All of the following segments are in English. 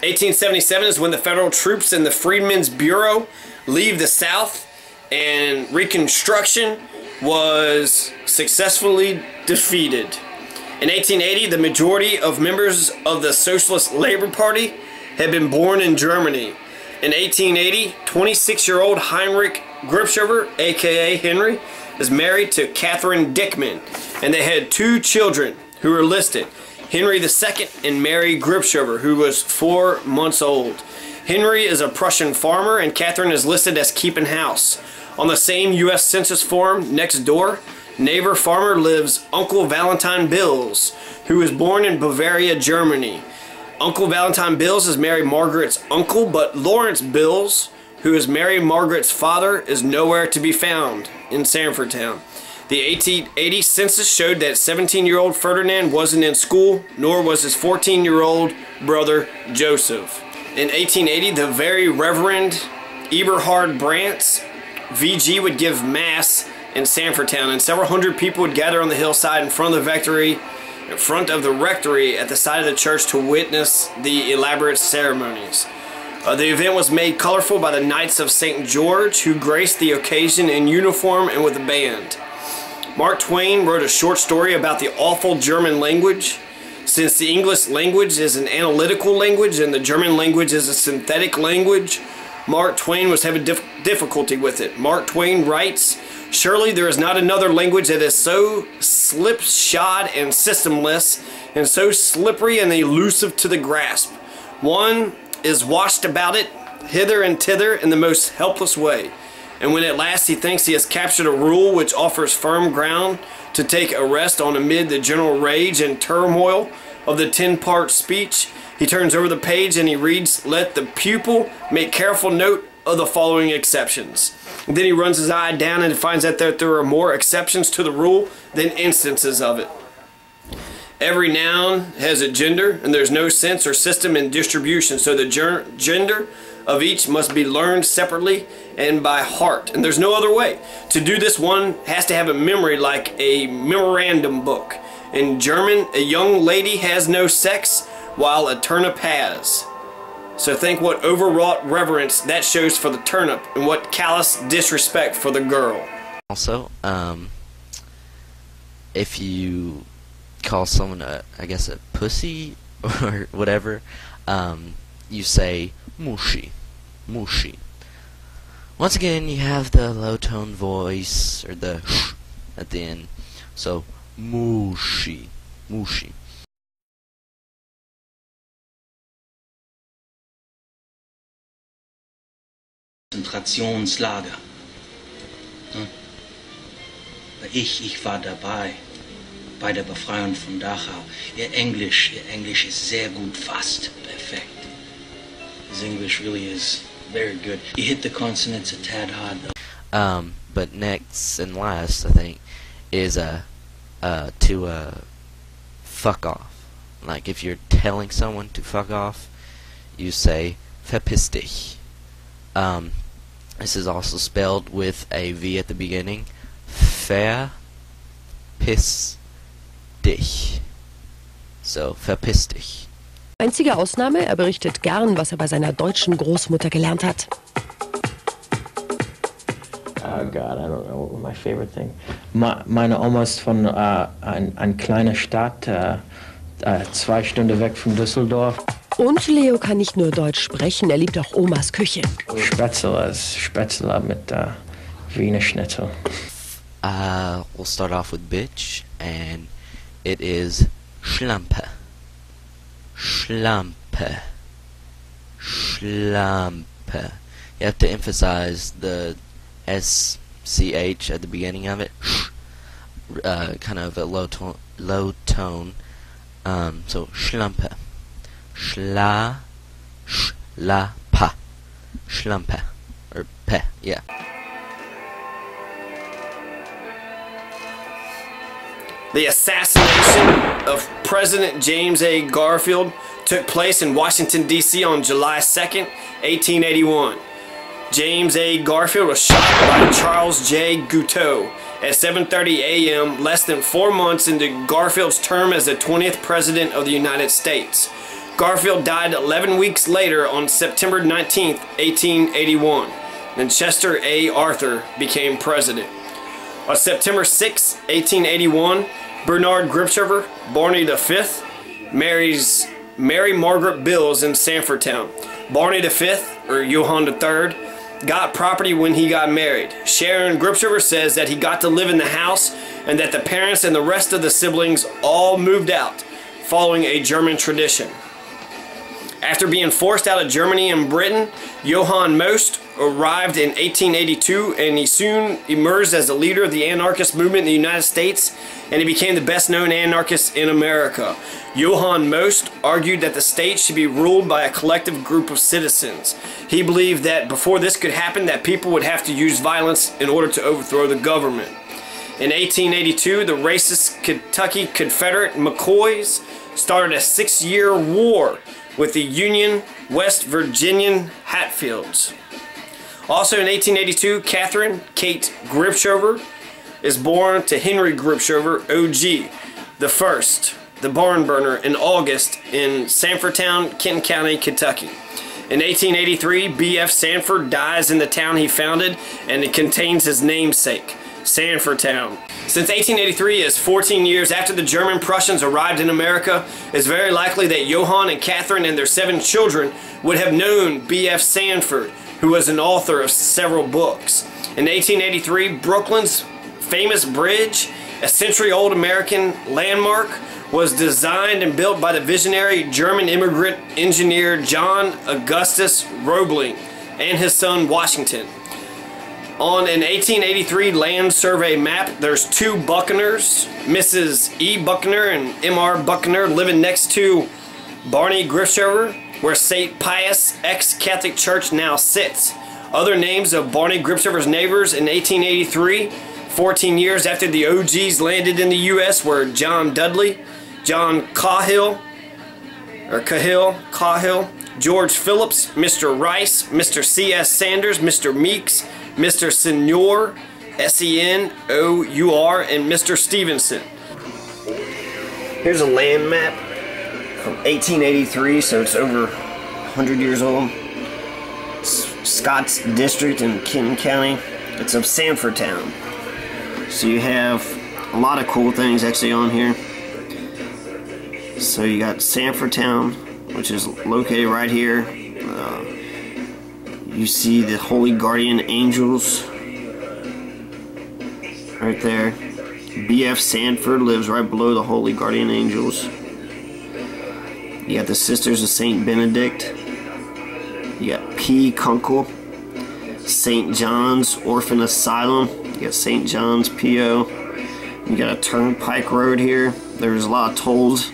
1877 is when the federal troops and the Freedmen's Bureau leave the South, and Reconstruction was successfully defeated. In 1880, the majority of members of the Socialist Labor Party had been born in Germany. In 1880, 26-year-old Heinrich Gripschover, aka Henry, is married to Catherine Dickman, and they had 2 children who were listed, Henry II and Mary Gripschover, who was 4 months old. Henry is a Prussian farmer, and Catherine is listed as keeping house. On the same U.S. Census form next door, neighbor farmer lives Uncle Valentine Bills, who was born in Bavaria, Germany. Uncle Valentine Bills is Mary Margaret's uncle, but Lawrence Bills, who is Mary Margaret's father, is nowhere to be found in Sanford Town. The 1880 census showed that 17-year-old Ferdinand wasn't in school, nor was his 14-year-old brother Joseph. In 1880, the Very Reverend Eberhard Brantz, VG, would give Mass in Sanford Town, and several hundred people would gather on the hillside in front of the rectory at the side of the church to witness the elaborate ceremonies. The event was made colorful by the Knights of St. George, who graced the occasion in uniform and with a band. Mark Twain wrote a short story about the awful German language. Since the English language is an analytical language and the German language is a synthetic language, Mark Twain was having difficulty with it. Mark Twain writes, "Surely there is not another language that is so slipshod and systemless, and so slippery and elusive to the grasp. One is washed about it, hither and thither, in the most helpless way. And when at last he thinks he has captured a rule which offers firm ground to take a rest on amid the general rage and turmoil of the 10-part speech, he turns over the page and he reads, 'Let the pupil make careful note of the following exceptions.' And then he runs his eye down and finds out that there are more exceptions to the rule than instances of it. Every noun has a gender, and there's no sense or system in distribution, so the gender of each must be learned separately and by heart, and there's no other way. To do this, one has to have a memory like a memorandum book. In German, a young lady has no sex, while a turnip has. So think what overwrought reverence that shows for the turnip, and what callous disrespect for the girl." Also, if you call someone I guess a pussy or whatever, you say mushi, mushi. Once again, you have the low tone voice or the sh at the end, so mushi, mushi. Konzentrationslager. Ich war dabei bei der Befreiung von Dachau. Ihr Englisch ist sehr gut, fast perfekt. His English really is very good. You hit the consonants a tad hard though. But next and last, I think, is to fuck off. Like if you're telling someone to fuck off, you say verpiss dich. This is also spelled with a V at the beginning. Verpiss dich. So, verpiss dich. Einzige Ausnahme, er berichtet gern, was er bei seiner deutschen Großmutter gelernt hat. Oh God, I don't know what my favorite thing. Meine Oma ist von einer kleinen Stadt, 2 Stunden weg von Düsseldorf. Und Leo kann nicht nur Deutsch sprechen, er liebt auch Omas Küche. Spätzle mit Wiener Schnitzel. We'll start off with bitch, and it is Schlampe. Schlampe. Schlampe. You have to emphasize the SCH at the beginning of it. Kind of a low tone. So Schlampe. Schlampa. Schlampe. Or pe, yeah. The assassination of President James A. Garfield took place in Washington, D.C. on July 2nd, 1881. James A. Garfield was shot by Charles J. Guiteau at 7:30 a.m., less than 4 months into Garfield's term as the 20th President of the United States. Garfield died 11 weeks later on September 19, 1881. Then Chester A. Arthur became president. On September 6, 1881, Bernard Gripshover, Barney V, marries Mary Margaret Bills in Sanfordtown. Barney V, or Johann III, got property when he got married. Sharon Gripshover says that he got to live in the house and that the parents and the rest of the siblings all moved out, following a German tradition. After being forced out of Germany and Britain, Johann Most arrived in 1882, and he soon emerged as the leader of the anarchist movement in the United States, and he became the best known anarchist in America. Johann Most argued that the state should be ruled by a collective group of citizens. He believed that before this could happen, that people would have to use violence in order to overthrow the government. In 1882, the racist Kentucky Confederate McCoys started a 6-year war with the Union West Virginian Hatfields. Also in 1882, Catherine Kate Gripshover is born to Henry Gripshover, OG, the first, the barn burner, in August in Sanfordtown, Kenton County, Kentucky. In 1883, B.F. Sanford dies in the town he founded, and it contains his namesake, Sanfordtown. Since 1883 is 14 years after the German Prussians arrived in America, it's very likely that Johann and Catherine and their 7 children would have known B.F. Sanford, who was an author of several books. In 1883, Brooklyn's famous bridge, a century-old American landmark, was designed and built by the visionary German immigrant engineer John Augustus Roebling and his son Washington. On an 1883 land survey map, there's 2 Buchaners, Mrs. E. Buckner and M.R. Buckner, living next to Barney Gripshover, where St. Pius ex-Catholic Church now sits. Other names of Barney Gripshover's neighbors in 1883, 14 years after the OGs landed in the U.S., were John Dudley, John Cahill, George Phillips, Mr. Rice, Mr. C.S. Sanders, Mr. Meeks, Mr. Senour, S-E-N-O-U-R, and Mr. Stevenson. Here's a land map from 1883, so it's over 100 years old. It's Scott's District in Kenton County. It's of Sanfordtown. So you have a lot of cool things actually on here. So you got Sanfordtown, which is located right here. You see the Holy Guardian Angels right there. B.F. Sanford lives right below the Holy Guardian Angels. You got the Sisters of St. Benedict. You got P. Kunkel, St. John's Orphan Asylum. You got St. John's P.O. You got a turnpike road here. There's a lot of tolls.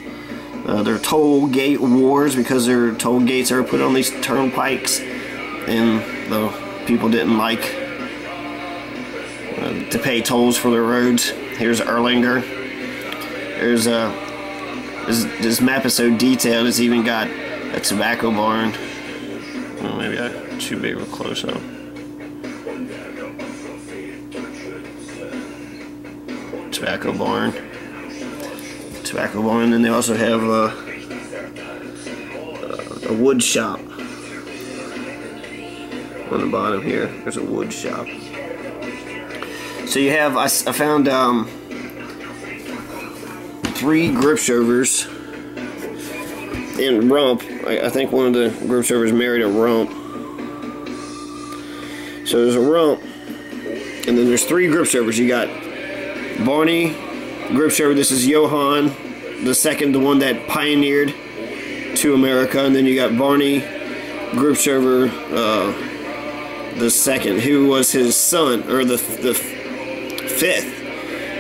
There are toll gate wars because there are toll gates that are put on these turnpikes, and the people didn't like to pay tolls for their roads. Here's Erlanger. There's this map is so detailed. It's even got a tobacco barn. Well, maybe I should be real close up. Tobacco barn. And they also have a wood shop on the bottom here. There's a wood shop. So you have, I found 3 Gripshovers in Rump. I think one of the Gripshovers married a Rump. So there's a Rump, and then there's 3 Gripshovers. You got Barney Gripshover, this is Johann the second, the one that pioneered to America, and then you got Barney Gripshover the second, who was his son, or the 5th.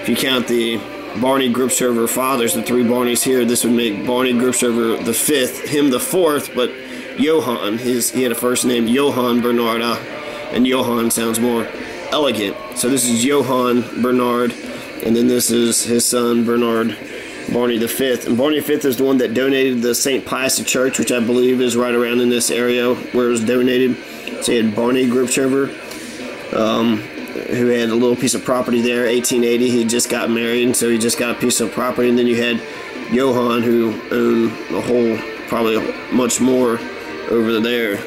If you count the Barney Gripshover fathers, the 3 Barneys here, this would make Barney Gripshover the 5th, him the 4th, but Johann, he had a first name, Johann Bernard, and Johann sounds more elegant. So this is Johann Bernard, and then this is his son, Bernard Barney V. And Barney V is the one that donated the St. Pius Church, which I believe is right around in this area where it was donated. So you had Barney Gripshover, who had a little piece of property there, 1880. He just got married, and so he just got a piece of property. And then you had Johann, who owned the whole probably much more over there.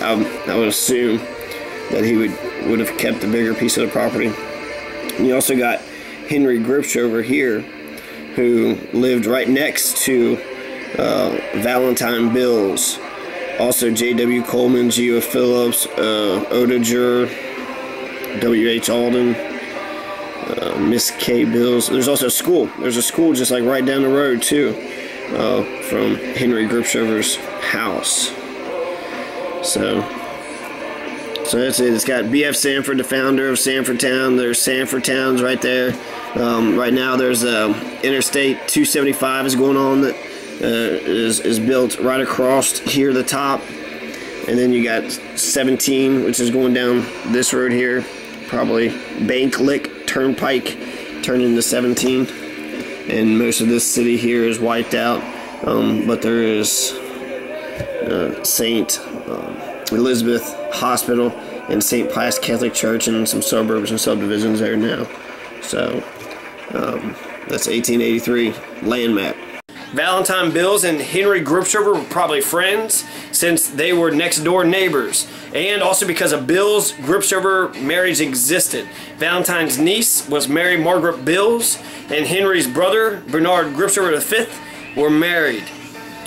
I would assume that he would have kept a bigger piece of the property. And you also got Henry Gripsch over here, who lived right next to Valentine Bills. Also J.W. Coleman, Geo Phillips, Oedinger, W.H. Alden, Miss K. Bills. There's also a school. There's a school just like right down the road too, from Henry Gripshover's house. So that's it. It's got B.F. Sanford, the founder of Sanford Town. There's Sanford Towns right there. Right now there's Interstate 275 is going on that is built right across here at the top. And then you got 17, which is going down this road here. Probably Bank Lick Turnpike turned into 17. And most of this city here is wiped out. But there is St. Elizabeth Hospital and St. Pius Catholic Church and some suburbs and subdivisions there now. So that's 1883 land map. Valentine Bills and Henry Gripshover were probably friends since they were next door neighbors, and also because a Bills Gripshover marriage existed. Valentine's niece was Mary Margaret Bills, and Henry's brother Bernard Gripshover V were married.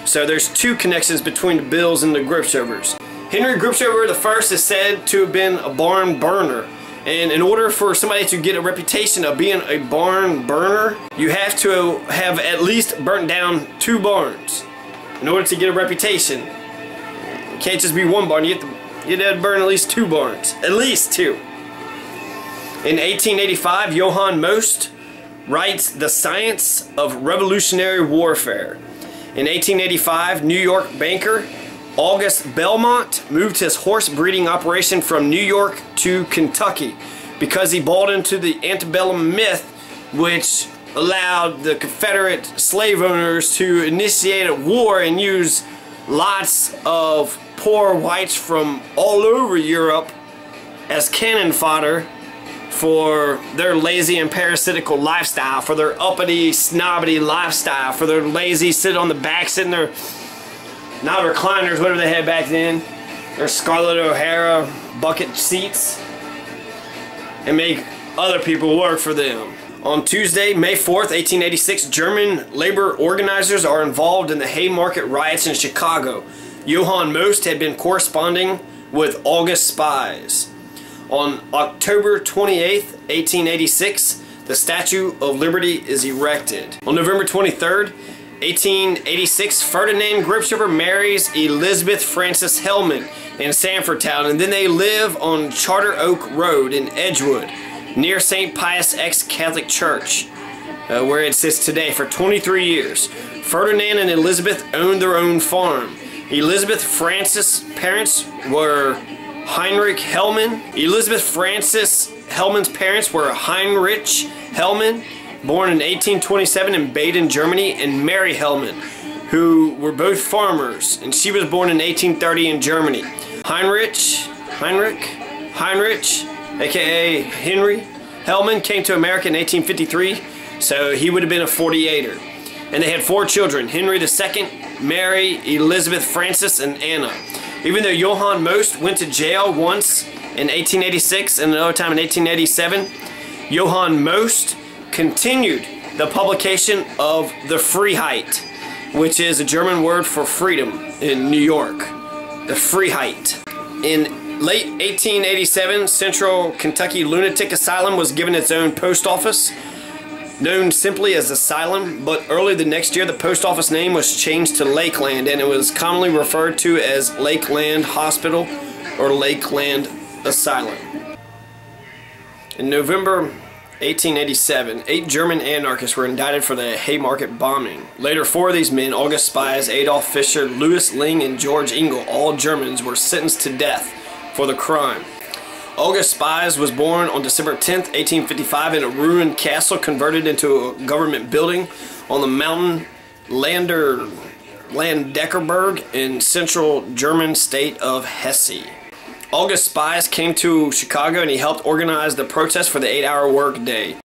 So there's two connections between the Bills and the Gripshovers. Henry Gripshover I is said to have been a barn burner. And in order for somebody to get a reputation of being a barn burner, you have to have at least burnt down 2 barns in order to get a reputation. You can't just be one barn. You have to burn at least 2 barns. At least 2. In 1885, Johann Most writes The Science of Revolutionary Warfare. In 1885, New York banker August Belmont moved his horse breeding operation from New York to Kentucky because he bought into the antebellum myth, which allowed the Confederate slave owners to initiate a war and use lots of poor whites from all over Europe as cannon fodder for their lazy and parasitical lifestyle, for their uppity, snobbity lifestyle, for their lazy sit on the back, sitting there. Not recliners, whatever they had back then, or Scarlett O'Hara bucket seats, and make other people work for them. On Tuesday, May 4th, 1886, German labor organizers are involved in the Haymarket riots in Chicago. Johann Most had been corresponding with August spies. On October 28th, 1886, the Statue of Liberty is erected. On November 23rd, 1886, Ferdinand Gripshover marries Elizabeth Frances Hellman in Sanford Town, and then they live on Charter Oak Road in Edgewood, near St. Pius X Catholic Church, where it sits today, for 23 years. Ferdinand and Elizabeth owned their own farm. Elizabeth Frances' parents were Heinrich Hellman. Elizabeth Frances Hellman's parents were Heinrich Hellman, born in 1827 in Baden, Germany, and Mary Hellman, who were both farmers, and she was born in 1830 in Germany. Heinrich, aka Henry Hellman, came to America in 1853, so he would have been a 48er. And they had 4 children: Henry II, Mary, Elizabeth Frances, and Anna. Even though Johann Most went to jail once in 1886 and another time in 1887, Johann Most continued the publication of the Freiheit, which is a German word for freedom in New York. The Freiheit. In late 1887, Central Kentucky Lunatic Asylum was given its own post office, known simply as Asylum, but early the next year the post office name was changed to Lakeland, and it was commonly referred to as Lakeland Hospital or Lakeland Asylum. In November 1887, 8 German anarchists were indicted for the Haymarket bombing. Later, 4 of these men, August Spies, Adolf Fischer, Louis Ling, and George Engel, all Germans, were sentenced to death for the crime. August Spies was born on December 10th, 1855 in a ruined castle converted into a government building on the mountain Landeckerberg in central German state of Hesse. August Spies came to Chicago and he helped organize the protest for the 8-hour work day.